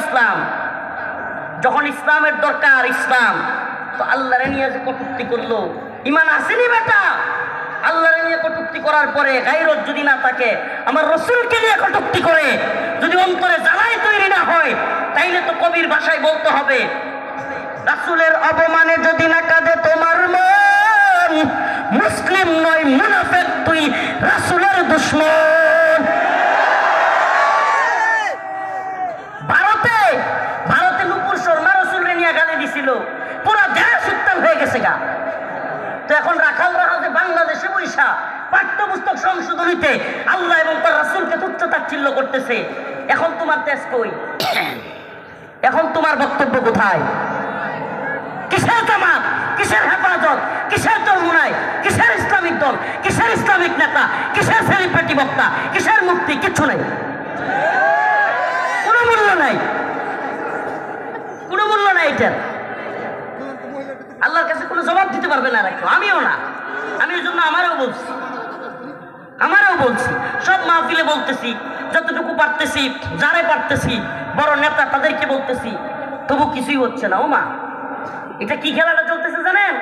ইসলাম। যখন ইসলামের দরকার ইসলাম, তো আল্লাহরে নিয়ে যে কটূক্তি করলো, ইমান আসেনি বেটা? আল্লাহরে নিয়ে কটূক্তি করার পরে গায়রত যদি না থাকে, আমার রসুলকে নিয়ে কটূক্তি করে যদি অন্তরে জ্বালাই তৈরি না হয়, তাইলে তো কবির ভাষায় বলতে হবে, রাসূলের অপমানে যদি না কাঁদে তোমার মন, মুসলিম নয় মুনাফিক তুই রাসূলের দুশমন। ভারতে নুপুর শর্মা রসুলরে নিয়ে গালি দিছিল, পুরো দেশ উত্তাল হয়ে গেছে গা। তো এখন রাখালরা হাতে বাংলাদেশে বৈশা পাঠ্যপুস্তক সংশোধনীতে আল্লাহ এবং তার রাসূলকে তুচ্ছ তাচ্ছিল্য করতেছে। এখন তোমার দেশ কই? এখন তোমার বক্তব্য কোথায়? কিসের জামাত, কিসের হেফাজত, কিসের চরমুনাই, কিসের ইসলামিক দল, কিসের ইসলামিক নেতা, কিসের সেলিব্রিটি বক্তা, কিসের মুক্তি? কিচ্ছু নাই, কোনো মূল্য নাই, কোনো মূল্য নাই এটার। আল্লাহর কাছে কোনো জবাব দিতে পারবে না রাখো, আমিও না। আমি এই জন্য আমারও বলছি, সব মাহফিলে বলতেছি, যতটুকু পারতেছি, যারাই পারতেছি, বড় নেতা তাদেরকে বলতেছি, তবু কিছুই হচ্ছে না। ও মা, এটা কি খেলাটা চলতেছে জানেন?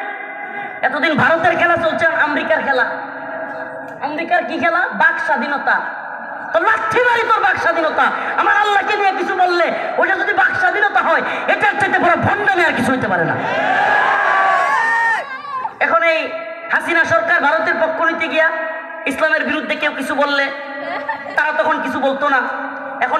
এতদিন ভারতের খেলা চলছে, আমেরিকার খেলা। আমেরিকার কি খেলা? বাক স্বাধীনতা। তো লাঠি মারি তোর বাক স্বাধীনতা। আমার আল্লাহকে নিয়ে কিছু বললে ওটা যদি বাক স্বাধীনতা হয়, এটার চাইতে বড় ভণ্ডামি আর কিছু হইতে পারে না। এখন এই হাসিনা সরকার ভারতের পক্ষ নিতে গিয়া ইসলামের বিরুদ্ধে কেউ কিছু বললে তারা তখন কিছু বলতো না। এখন এই